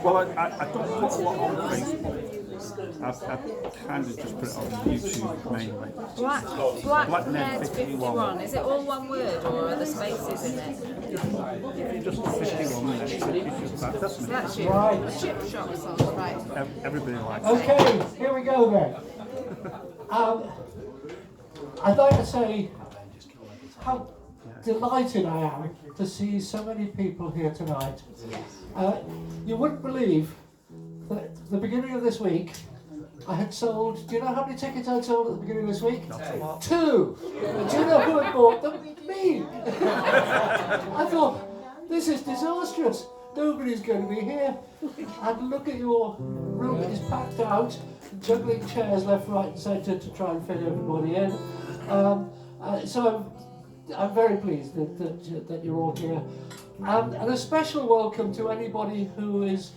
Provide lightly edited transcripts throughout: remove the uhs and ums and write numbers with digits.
Well, I don't put a lot on Facebook. I've kind of just put it on YouTube mainly. Blackhead 51. Is it all one word or are there spaces in it? If you just put 51 then it's just that, doesn't it? That's you. Right. A chip shop song, right? Everybody likes it. Okay, here we go then. I'd like to say how delighted I am to see so many people here tonight. You wouldn't believe that at the beginning of this week I had sold, do you know how many tickets I'd sold at the beginning of this week? Not a lot. 2! And do you know who had bought them? Me! I thought, this is disastrous. Nobody's going to be here. And look at your room, it is packed out, juggling chairs left, right and centre to try and fit everybody in. So I'm very pleased that you're all here. And a special welcome to anybody who is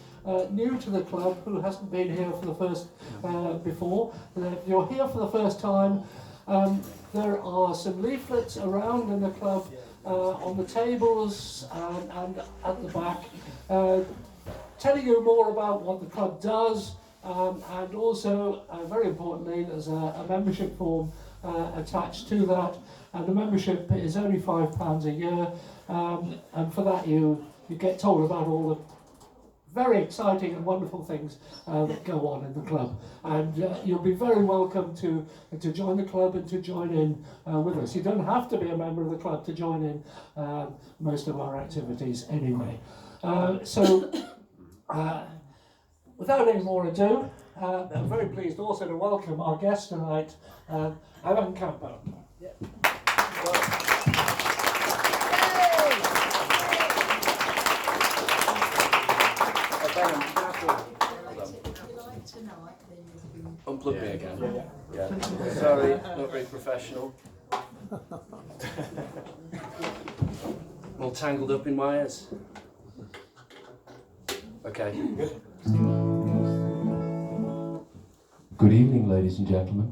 new to the club, who hasn't been here for the first before. If you're here for the first time, there are some leaflets around in the club on the tables and at the back, telling you more about what the club does, and also, very importantly, there's a membership form attached to that, and the membership is only £5 a year, and for that you get told about all the very exciting and wonderful things that go on in the club, and you'll be very welcome to join the club and to join in with us. You don't have to be a member of the club to join in most of our activities anyway. Without any more ado, I'm very pleased also to welcome our guest tonight, Campo. Unplug me again. Yeah. Sorry, not very professional. All tangled up in wires. Okay. Good evening, ladies and gentlemen.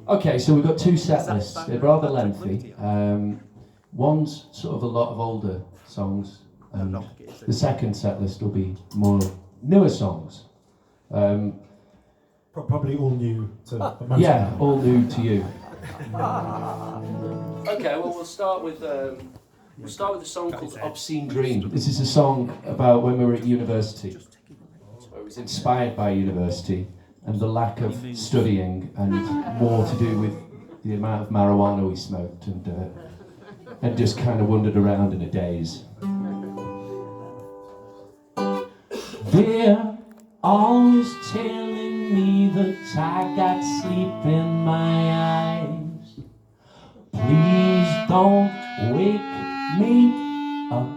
Okay, so we've got 2 set lists. They're rather lengthy. One's sort of a lot of older songs, and the second set list will be more newer songs. Probably all new to most yeah, all new to you. Okay, well we'll start with a song called Obscene Dream. This is a song about when we were at university. It was inspired by university and the lack of studying, and more to do with the amount of marijuana we smoked, and just kind of wandered around in a daze. They're always telling me that I got sleep in my eyes. Please don't wake me up.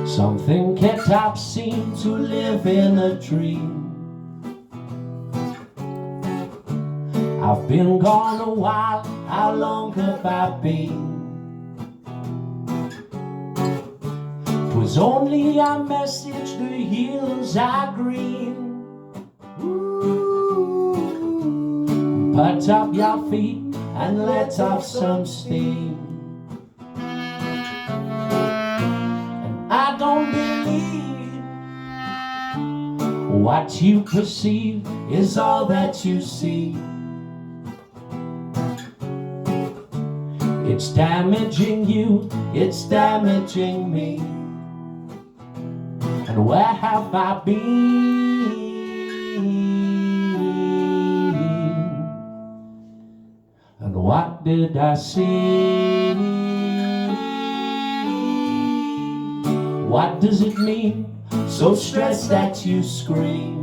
Something can't I seem to live in a dream. I've been gone a while, how long have I been? 'Twas only a message, the hills are green. Ooh, put up your feet and let off some steam. And I don't believe what you perceive is all that you see. It's damaging you, it's damaging me. And where have I been? And what did I see? What does it mean? So stressed that you scream.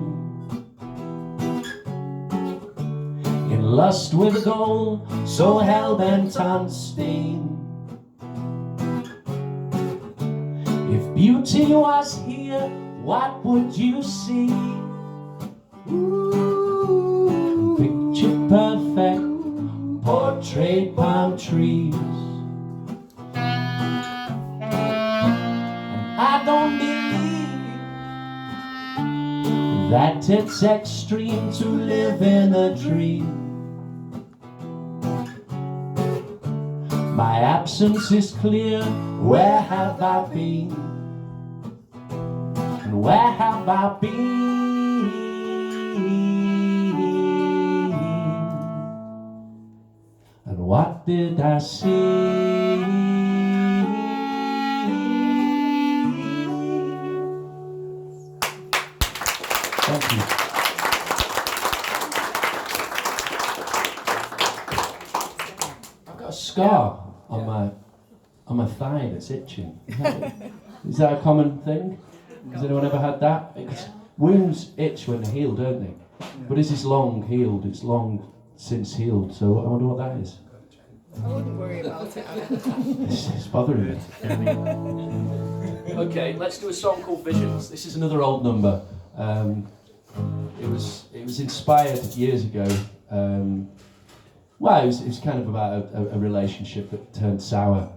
In lust with a goal, so hell-bent on steam. If beauty was here, what would you see? Ooh, picture perfect, portrait palm trees. And I don't believe that it's extreme to live in a dream. My absence is clear. Where have I been? And where have I been? And what did I see? Thank you. I've got a scar on my thigh that's itching. Is that a common thing? Has anyone ever had that? Because wounds itch when they heal, don't they? But this is long healed. It's long since healed. So I wonder what that is. I wouldn't worry about it. It's bothering me. Okay, let's do a song called Visions. This is another old number. It was inspired years ago. Well, it was kind of about a relationship that turned sour.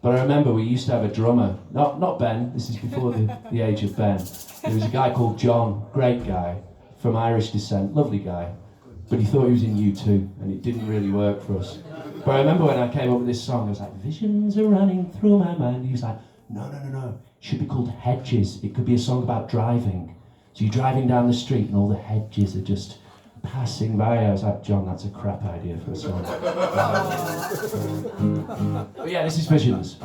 But I remember we used to have a drummer, not Ben, this is before the age of Ben. There was a guy called John, great guy, from Irish descent, lovely guy. But he thought he was in U2, and it didn't really work for us. But I remember when I came up with this song, I was like, visions are running through my mind. He was like, no, it should be called Hedges. It could be a song about driving. So you're driving down the street and all the hedges are just passing by. I was like, John, that's a crap idea for a song. But yeah, this is Visions.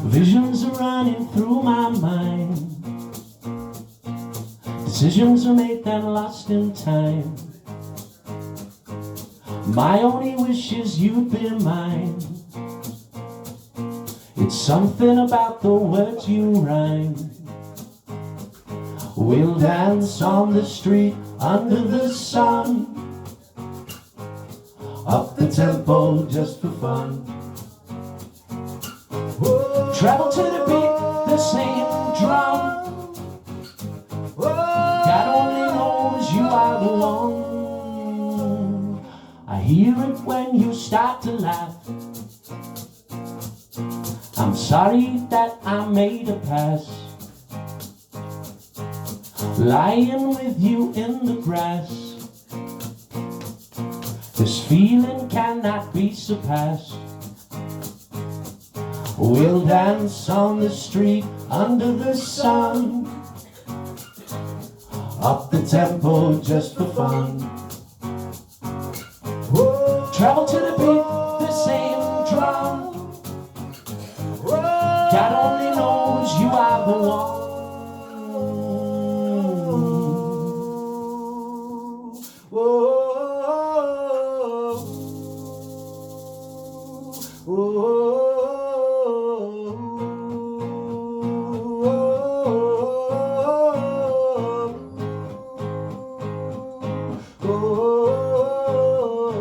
Visions are running through my mind. Decisions are made then lost in time. My only wish is you'd be mine. It's something about the words you rhyme. We'll dance on the street under the sun, up the tempo just for fun. Travel to the beat, the same drum. God only knows you are the one. I hear it when you start to laugh. I'm sorry that I made a pass, lying with you in the grass. This feeling cannot be surpassed. We'll dance on the street under the sun, up the tempo just for fun. Travel to the beat, the same drum. God only knows you are the one.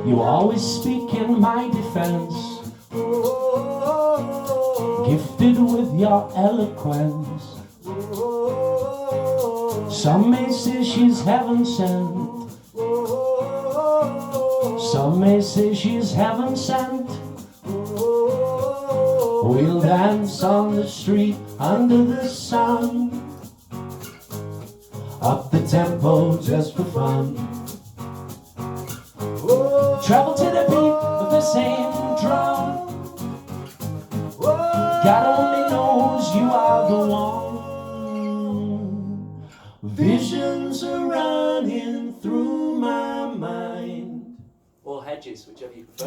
You always speak in my defense, gifted with your eloquence. Some may say she's heaven sent, some may say she's heaven sent. We'll dance on the street under the sun, up the tempo just for fun. Travel to the beat of the same drum. God only knows you are the one. Visions are running through my mind. Or Hedges, whichever you prefer.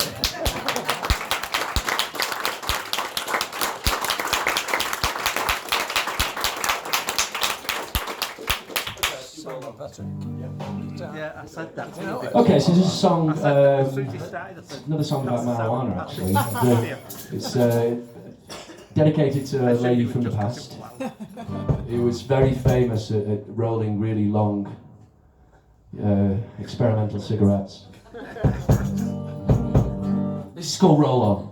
Yeah, I said that. Okay, so this is a song, As soon as he started, I said, another song about "That's marijuana sound." actually. It's dedicated to a lady from the past. It was very famous at rolling really long experimental cigarettes. This is called Roll On.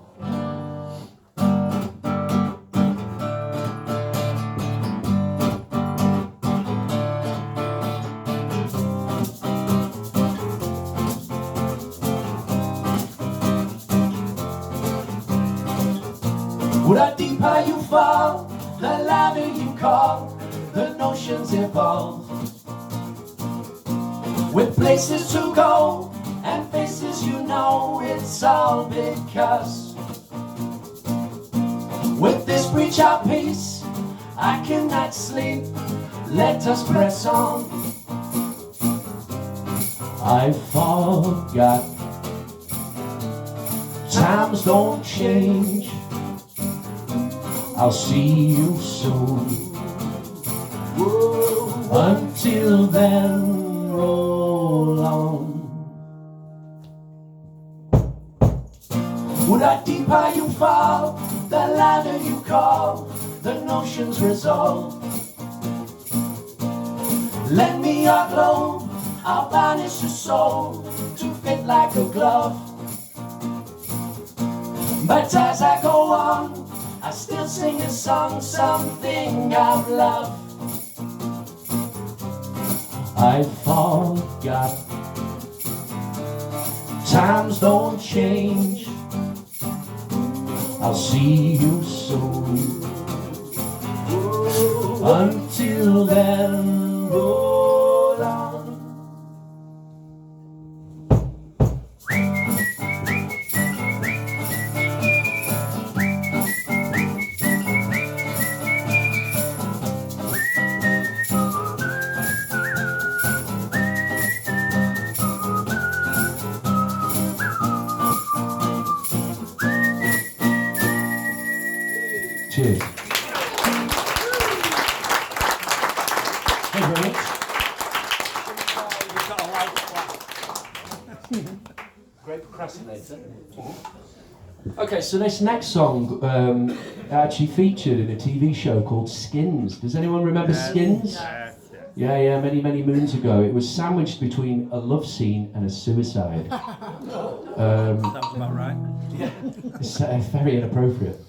The deeper you fall, the louder you call, the notions evolve. With places to go and faces faces, you know it's all because with this breach of peace, I cannot sleep. Let us press on. I forgot. Times don't change. I'll see you soon. Until then, roll on. The deeper you fall, the louder you call, the notion's resolve. Lend me your globe, I'll banish your soul to fit like a glove. But as I go on, I still sing a song, something of love. I forgot. Times don't change. I'll see you soon. Until then, roll on. Cheers. Thank you very much. Great procrastinator. Okay, so this next song actually featured in a TV show called Skins. Does anyone remember Skins? Yeah, many moons ago. It was sandwiched between a love scene and a suicide. That was about right. Yeah, it's very inappropriate.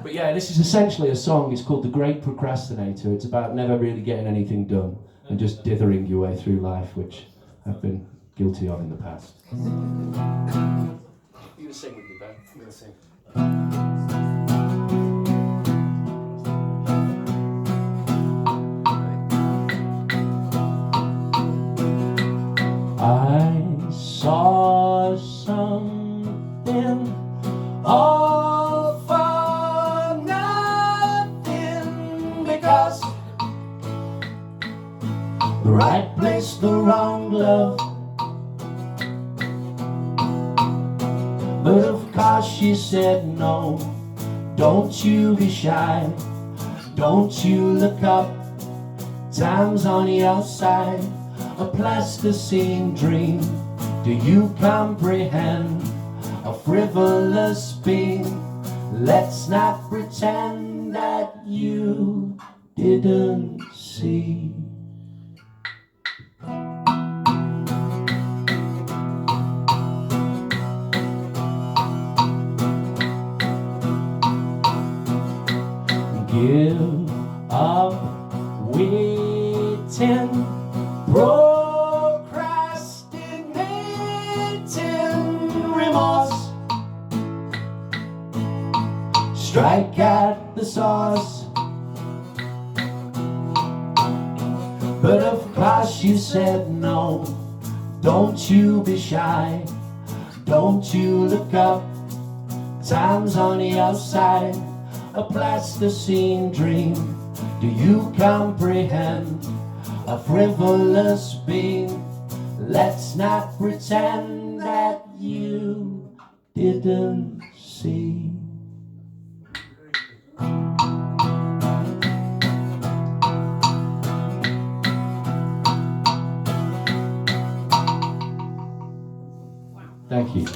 But yeah, this is essentially a song. It's called The Great Procrastinator. It's about never really getting anything done and just dithering your way through life, which I've been guilty of in the past. You gonna sing with me, Ben? I'm gonna sing. I saw something all for nothing, because the right place, the wrong glove. But of course she said no, don't you be shy, don't you look up, time's on your side. A plasticine dream, do you comprehend? A frivolous being, let's not pretend that you didn't see. Give up waiting, procrastinating, remorse. Strike at the source. But of course you said no, don't you be shy, don't you look up, time's on your side. A plasticine dream, do you comprehend? A frivolous being, let's not pretend that you didn't see. Thank you.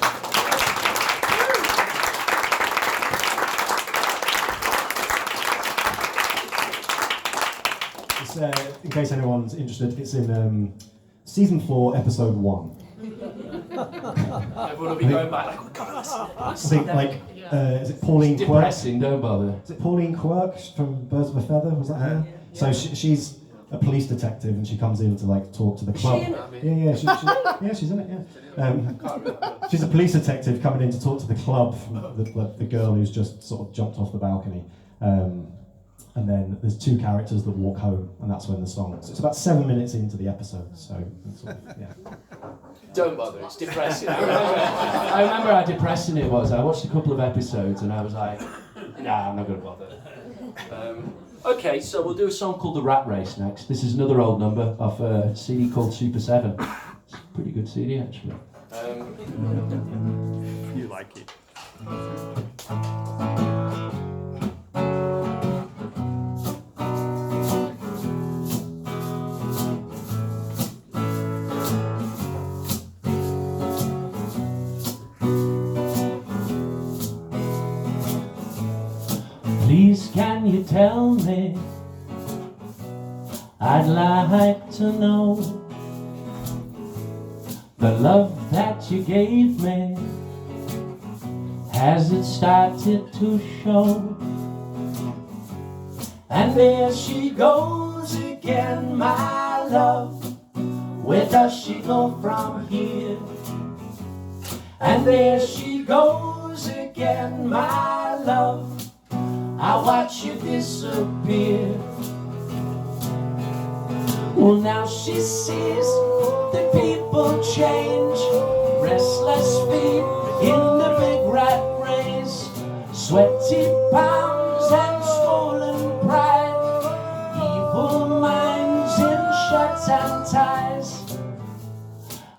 In case anyone's interested, it's in season 4, episode 1. Everyone will be going back like, oh God, I think, like, is it Pauline Quirk? Depressing, don't bother. Is it Pauline Quirk from Birds of a Feather? Was that her? So she's a police detective, and she comes in to like talk to the club. Yeah, she's in it. Yeah, she's a police detective coming in to talk to the club from the girl who's just sort of jumped off the balcony. and then there's two characters that walk home, and that's when the song. So it's about 7 minutes into the episode. So sort of, yeah. Don't bother, it's depressing. I remember how depressing it was. I watched a couple of episodes and I was like, nah, I'm not going to bother. Okay, so we'll do a song called The Rat Race next. This is another old number off a CD called Super 7. It's a pretty good CD, actually. You like it. Please can you tell me, I'd like to know, the love that you gave me, has it started to show? And there she goes again, my love, where does she go from here? And there she goes again, my love, I watch you disappear. Well, now she sees the people change, restless feet in the big rat race, sweaty palms and swollen pride, evil minds in shirts and ties.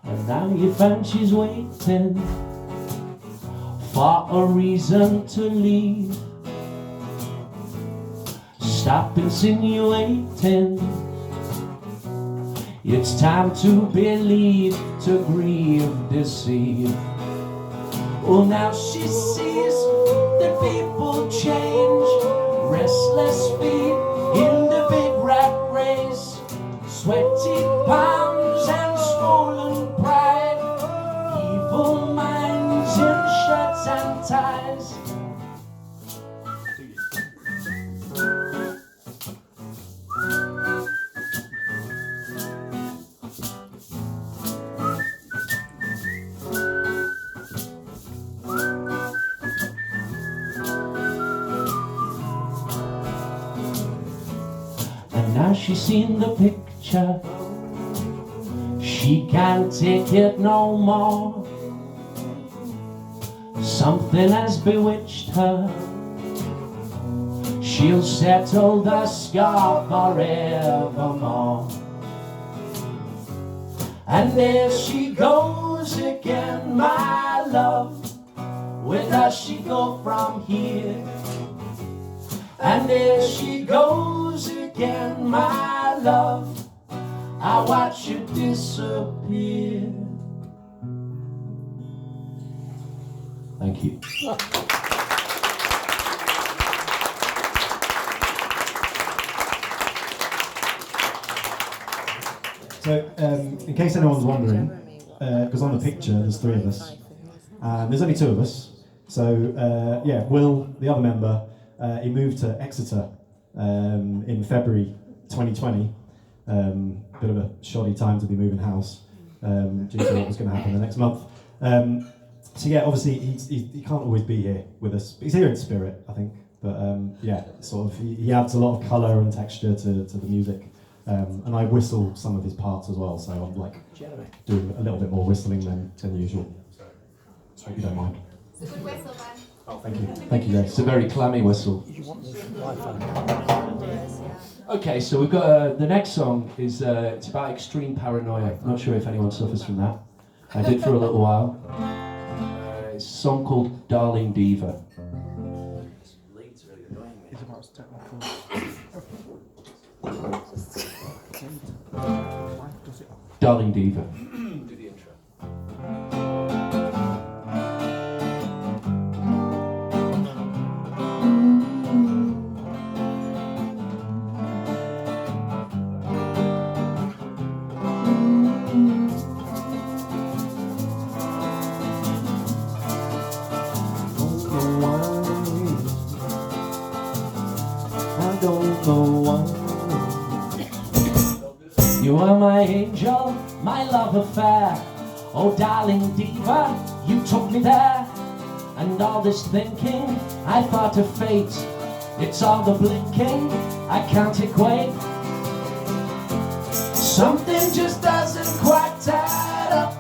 And now you find she's waiting for a reason to leave. Stop insinuating, it's time to believe, to grieve, deceive. Oh, now she sees the people change, restless feet in the big rat race, sweaty palms and swollen pride, evil minds in shirts and ties. Now she's seen the picture, she can't take it no more. Something has bewitched her, she'll settle the scar forevermore. And there she goes again, my love, where does she go from here? And there she goes again, my love, I watch you disappear. Thank you. So, in case anyone's wondering, because on the picture there's three of us, and there's only two of us. So, yeah, Will, the other member, he moved to Exeter in February 2020. Bit of a shoddy time to be moving house due to what was going to happen the next month. So yeah, obviously he can't always be here with us. He's here in spirit, I think. But yeah, sort of he adds a lot of colour and texture to the music. And I whistle some of his parts as well, so I'm like doing a little bit more whistling than usual. Hope you don't mind. It's a good whistle, man. Oh, thank you. Thank you, guys. It's a very clammy whistle. Okay, so we've got the next song is it's about extreme paranoia. I'm not sure if anyone suffers from that. I did for a little while. It's a song called Darling Diva. It's about technical. Darling Diva. Do the intro. I don't know why. You are my angel, my love affair. Oh darling diva, you took me there. And all this thinking, I thought of fate. It's all the blinking I can't equate. Something just doesn't quite add up.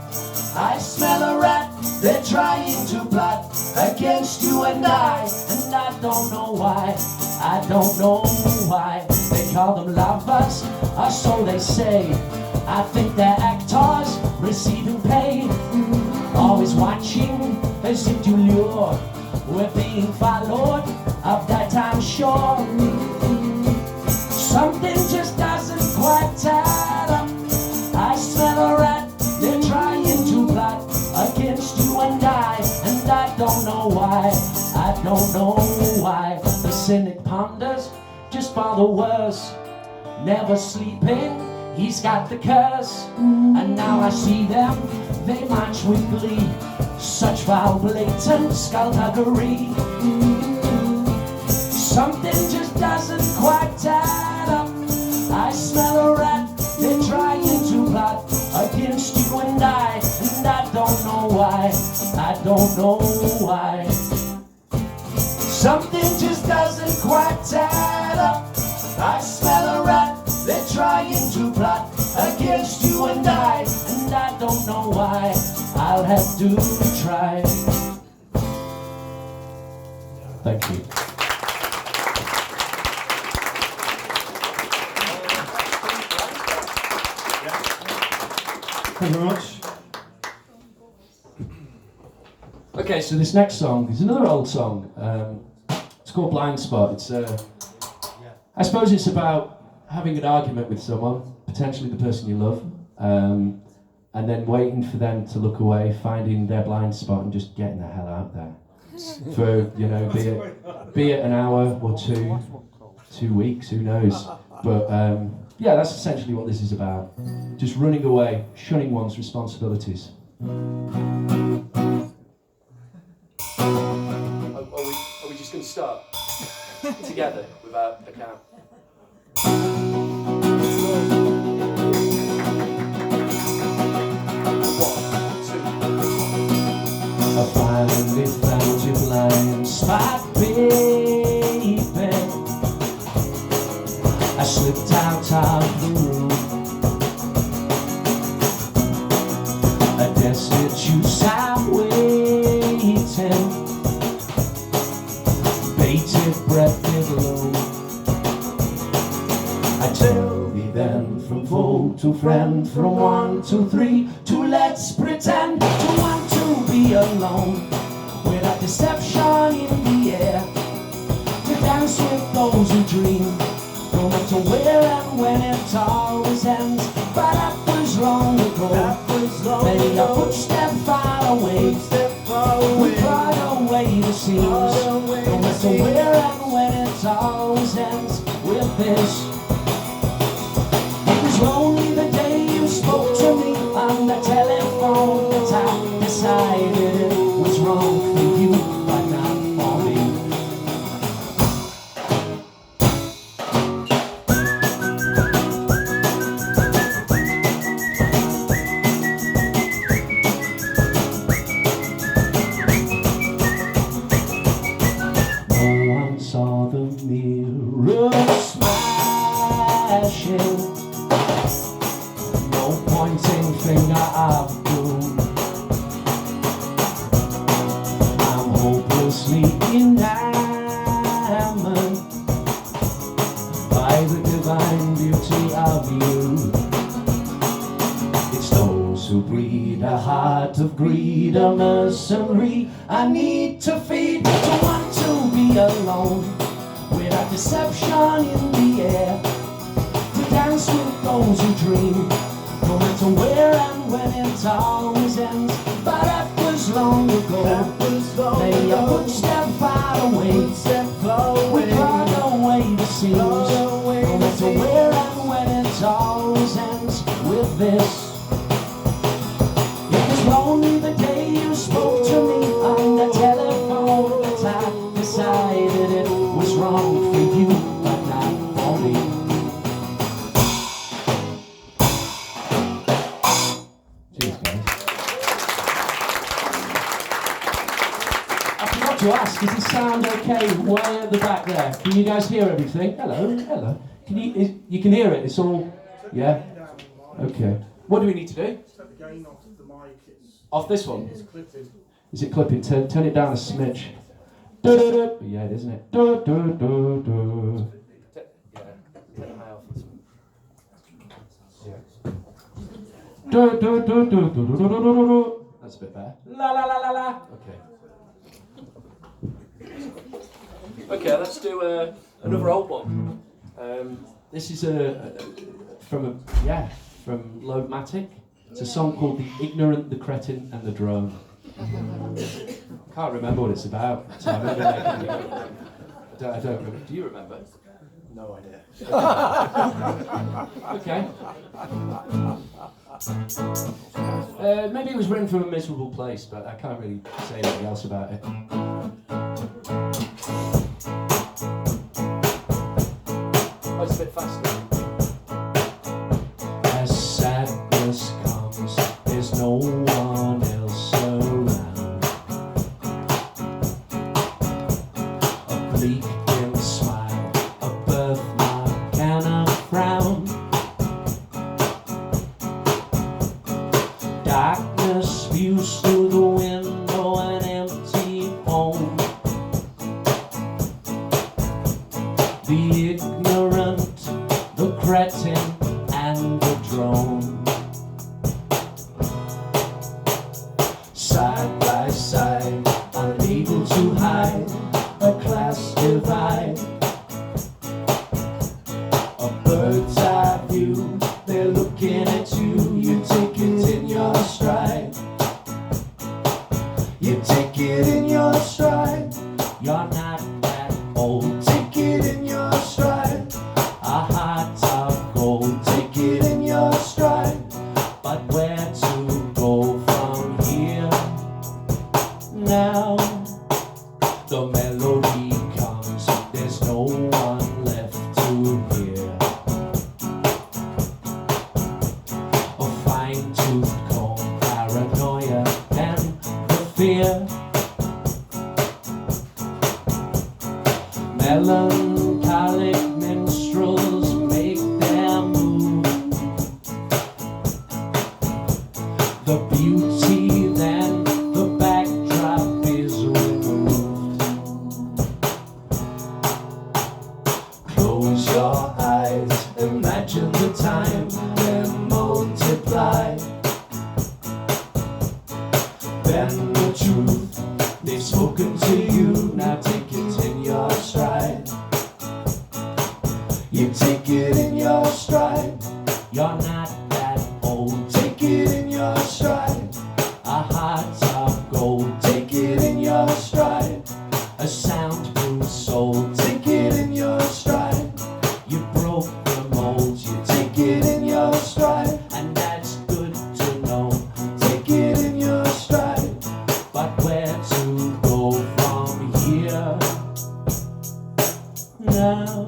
I smell a rat, they're trying to plot against you and I don't know why, I don't know why. They call them lovers, or so they say. I think they're actors, receiving pay. Always watching, as if to lure. We're being followed, of that I'm sure. Something just doesn't quite add up. I smell a rat, they're trying to plot against you and I don't know why, I don't know why. The cynic ponders, just for the worse, never sleeping, he's got the curse. And now I see them, they march with glee, such foul blatant skullduggery. Something just doesn't quite add up. I smell a rat, they're trying to plot against you and I don't know why, I don't know why. Something just doesn't quite add up. I smell a rat, they're trying to plot against you and I don't know why, I'll have to try. Thank you. Thank you very much. Okay, so this next song is another old song. It's called Blind Spot. It's I suppose it's about having an argument with someone, potentially the person you love, and then waiting for them to look away, finding their blind spot and just getting the hell out there. For, you know, be it an hour or 2 weeks, who knows. But yeah, that's essentially what this is about. Just running away, shunning one's responsibilities. Are we just going to start together without a count? I finally found your blind spot, baby. I slipped out of the room. I guess that you sat waiting, bated breath in gloom. I tell thee then, from foe to friend, from 1 to 3, to let's pretend to want to be alone, without deception in the air, to dance with those who dream, no matter where and when it always ends. But that was long ago, many a footstep far away, we brought away the seams, no matter where and when it always ends with this. It was only the day you spoke to me on the telephone that I decided it was wrong for you, but not for me. No one saw the mirror smashing, no pointing finger of doom. I'm hopelessly enamored by the divine beauty of you. It's those who breed a heart of greed, a mercenary I need to feed, to want to be alone, without deception in the air, to dance with those who dream, no matter where and when it always ends. But that was long ago, many a footstep far away, we brought away the seams, no matter where and when it always ends with this. It was lonely the day you spoke to me on the telephone that I decided it was wrong for you, but not for me. Cheers, guys. I forgot forgot to ask, is the sound okay way at the back there? Can you guys hear everything? Hello, hello. You can hear it, it's all, yeah? Okay. What do we need to do? Take the gain off the mic. Off this one? It's clipping. Is it clipping? Turn it down a smidge. Yeah, it is, isn't it? Yeah, take the high off. That's a bit better. La la la la la. Okay. Okay, let's do another old one. This is from Loadmatic. It's a song called "The Ignorant, the Cretin, and the Drone." Can't remember what it's about. So I don't remember. Do you remember? No idea. Okay. Maybe it was written from a miserable place, but I can't really say anything else about it. Oh, it's a bit faster. As sadness comes, there's no one else around. A bleak dim smile, a birthmark and a frown. Darkness spews through the window, an empty home. The ignorant, the cretin, and the drone. Side by side, unable to hide a class divide. A bird's eye view, they're looking at you. You take it in your stride. You take it in your stride. You're not that old. Take it in your stride. A heart of gold. Take it in your stride. But where to go from here? Now the melody comes. There's no one left to hear. A fine-toothed comb, paranoia, and the fear. Melancholic minstrels make their move. The beauty, then the backdrop is removed. Close your eyes, imagine the time, then multiply. Then the truth, they've spoken to you, now take it in your stride. You take it in your stride. You're not that old. Take it in your stride. A heart of gold. Take it in your stride. A soundproof soul. Take it in your stride. You broke the mold. You take it in your stride. And that's good to know. Take it in your stride. But where to go from here? Now.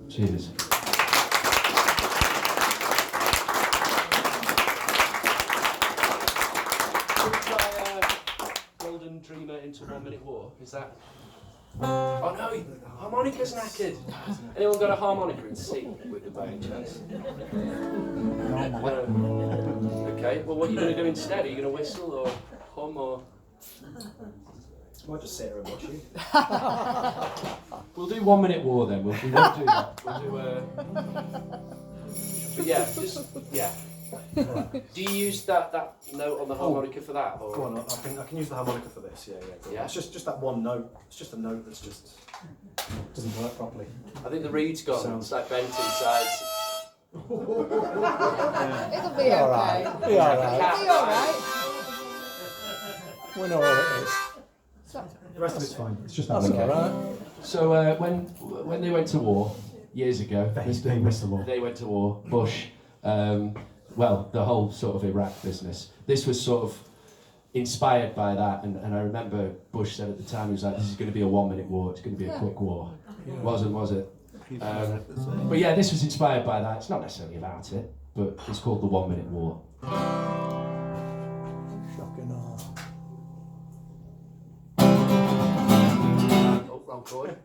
Cheers. Golden Dreamer into 1 Minute War. Is that? Oh no, harmonica's knackered. Anyone got a harmonica in C with the by any chance? Okay, well what are you going to do instead? Are you going to whistle or hum or? Might just sit here and watch you. We'll do 1 Minute War then. We won't do that. We'll do but yeah, just yeah. Do you use that note on the harmonica for that? Or? Go on, I can use the harmonica for this. Yeah. It's just that one note. It's just a note that's just doesn't work properly. I think the reed's gone. Sounds- It's like bent inside. It'll be okay. Be alright. It'll be alright. We know what it is. The rest of it's fine. It's just that That's one. alright. So when they went to war years ago, They missed the war. They went to war. Bush, well, the whole sort of Iraq business. This was sort of inspired by that, and I remember Bush said at the time, he was like, "This is going to be a 1 minute war. It's going to be a quick war." Wasn't, was it? But yeah, this was inspired by that. It's not necessarily about it, but it's called the 1 Minute War. Concord.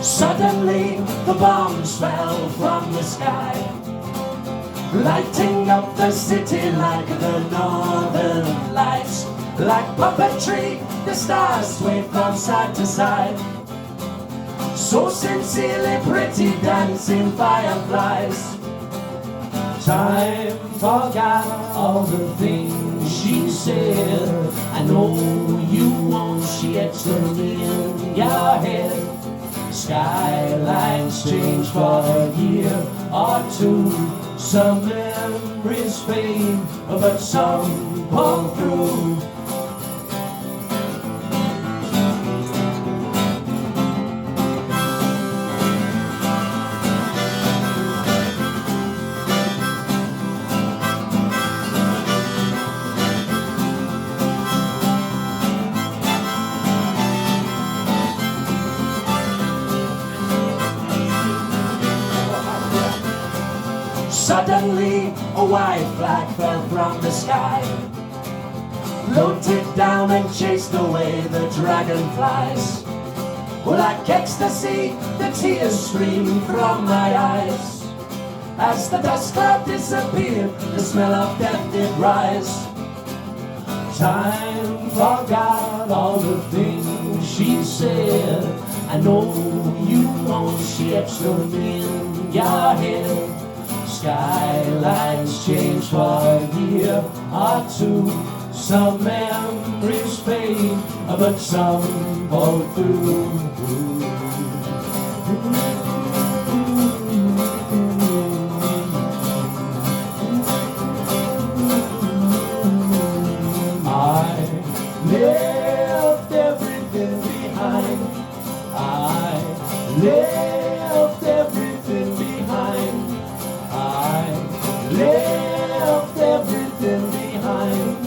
Suddenly the bombs fell from the sky, lighting up the city like the northern lights. Like puppetry, the stars sway from side to side, so sincerely pretty dancing fireflies. Time forgot all the things she said. I know you won't, she etched them in your head. Skylines change for a year or two. Some memories fade, but some pull through. Suddenly, a white flag fell from the sky, floated down and chased away the dragonflies. Like ecstasy, the tears streamed from my eyes. As the dust cloud disappeared, the smell of death did rise. Time forgot all the things she said. I know you won't, she etched them in your head. Skylines change for a year or two. Some memories fade, but some fall through. I left everything behind. I left everything behind. I left everything behind.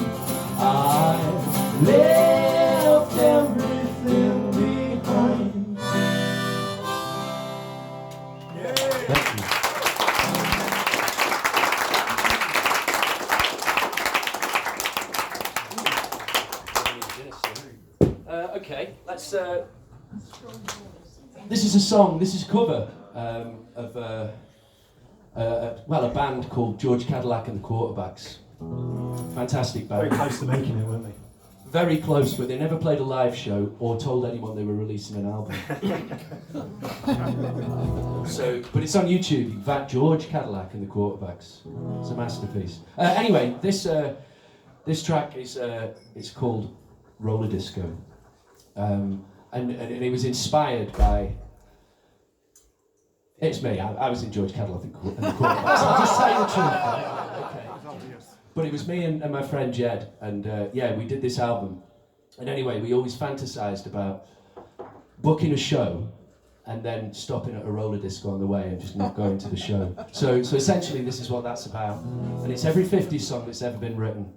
I left everything behind. Thank you. Okay, let's. This is a song, this is a cover of a band called George Cadillac and the Quarterbacks. Fantastic Very band. close to making it, weren't they? Very close, but they never played a live show or told anyone they were releasing an album. So, but it's on YouTube. George Cadillac and the Quarterbacks. It's a masterpiece. Anyway, this track is it's called Roller Disco, and it was inspired by. It's me. I was in George Cadillac and the Quarterbacks. I'll just tell you the truth. Okay. But it was me and my friend Jed, and we did this album. And anyway, we always fantasized about booking a show and then stopping at a roller disco on the way and just not going to the show. So essentially, this is what that's about. And it's every 50s song that's ever been written.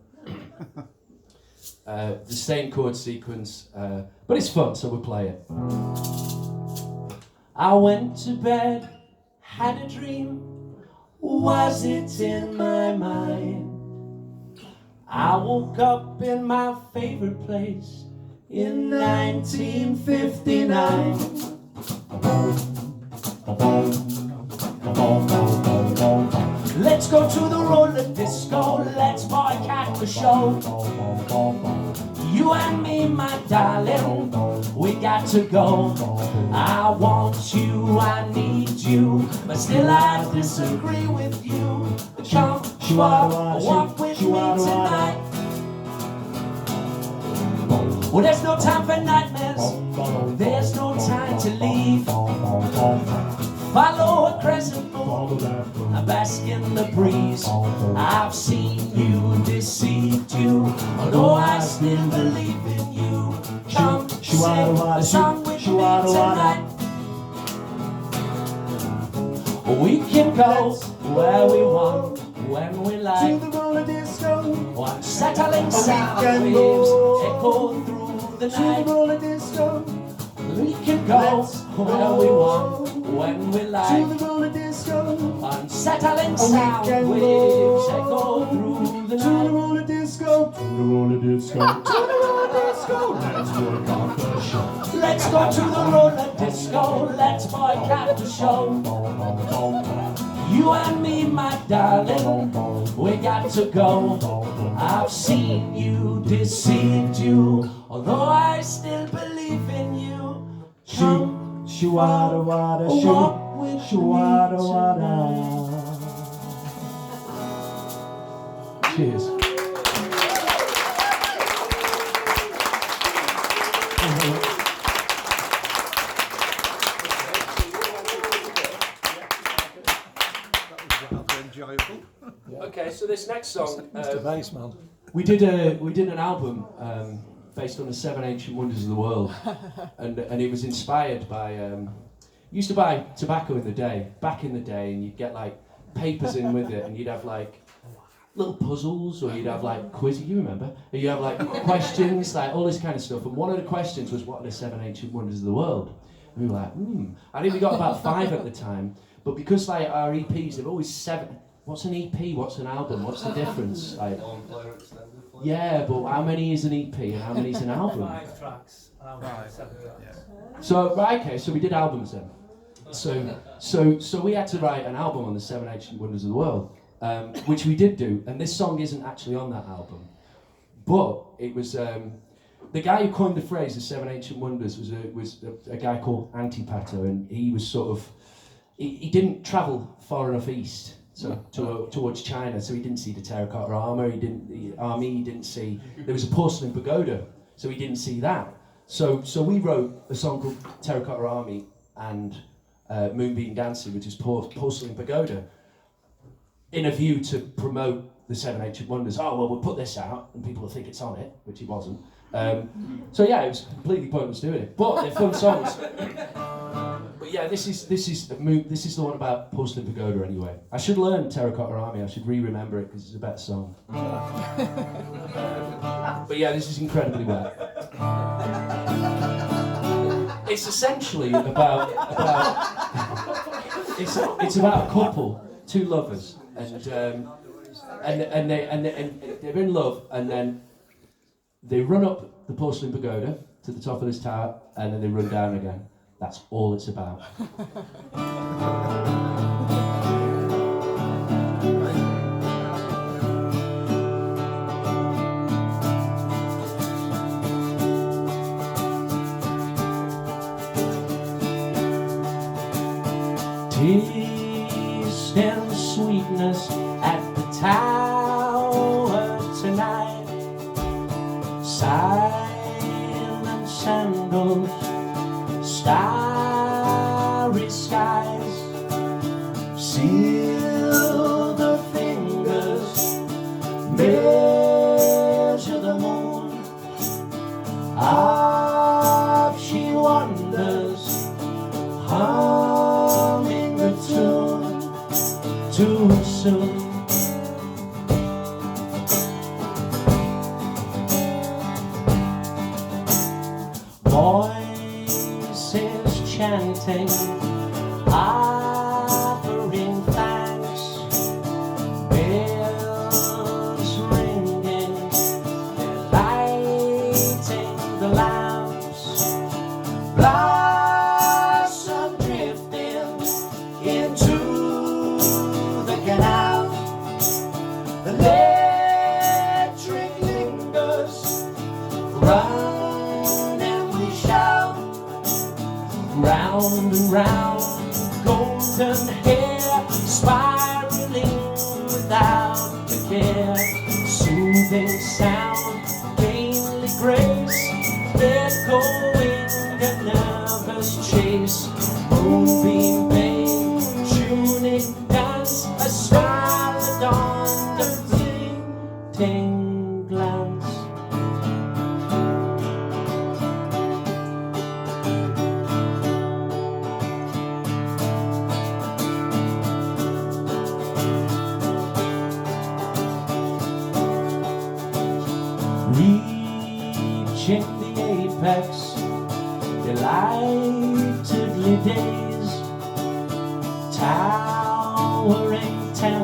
The same chord sequence, but it's fun, so we'll play it. I went to bed, had a dream. Was it in my mind? I woke up in my favorite place in 1959. Let's go to the roller disco, let's boycott the show. You and me, my darling, we got to go. I want you, I need you, but still I disagree with you. Come, walk with me tonight. Well, there's no time for nightmares, there's no time to leave. Follow a crescent moon, I bask in the breeze. I've seen you, deceived you, although I still believe in you. Come, sing a song with me tonight. We can go where we want, when we To like. the roller disco. One settling sound can waves go echo through the To the night. roller disco. We can go Let's where we want when we To like. the roller disco. Unsettling we sound can waves go echo through the To the night. roller disco. To the roller disco. To the roller disco. Let's work on the show. Let's go to the roller disco. Let's boycott the show. You and me, my darling, we got to go. I've seen you, deceived you, although I still believe in you. Come, Shoo, wada wada, walk with shoo, me wada tonight. wada. Cheers. Enjoyable. Okay, so this next song. Bassman. We did an album based on the 7 ancient wonders of the world, and it was inspired by. You used to buy tobacco back in the day, and you'd get like papers in with it, and you'd have like little puzzles, or you'd have like quizzes. You remember? And you have like questions, like all this kind of stuff. And one of the questions was, "What are the 7 ancient wonders of the world?" And we were like, I think we got about 5 at the time, but because like our EPs, they've always 7. What's an EP? What's an album? What's the difference? Like, yeah, but how many is an EP and how many is an album? 5 tracks, and I'm 7 tracks. So right, okay, so we did albums then. So we had to write an album on the 7 ancient wonders of the world, which we did do, and this song isn't actually on that album, but it was the guy who coined the phrase "the 7 ancient wonders" was a guy called Antipater, and he was sort of he didn't travel far enough east. So towards China, so he didn't see the terracotta armor. He didn't see. There was a porcelain pagoda, so he didn't see that. So we wrote a song called Terracotta Army and Moonbeam Dancing, which is porcelain pagoda, in a view to promote the 7 ancient wonders. Oh well, we'll put this out, and people will think it's on it, which it wasn't. So yeah, it was completely pointless doing it, but they're fun songs. But yeah, this is the one about porcelain pagoda anyway. I should learn Terracotta Army. I should re-remember it because it's a better song. But yeah, this is incredibly wet. It's essentially about it's about a couple, 2 lovers, and they're in love, and then they run up the porcelain pagoda to the top of this tower, and then they run down again. That's all it's about. Taste and sweetness at the tower tonight. Silent sandals, starry skies, silver fingers measure the moon. Up she wanders, humming the tune too soon. Voices chanting, offering thanks, bells ringing, lighting the lamps, blossom drifting into the canal. The electric lingers, run and we shout, round and round, golden hair spiraling without a care, soothing sound, gainly grace, echoing a nervous chase, moonbeam vein, tunic dance, a smile adorned a fleeting glance. respects, delightedly days, towering temples.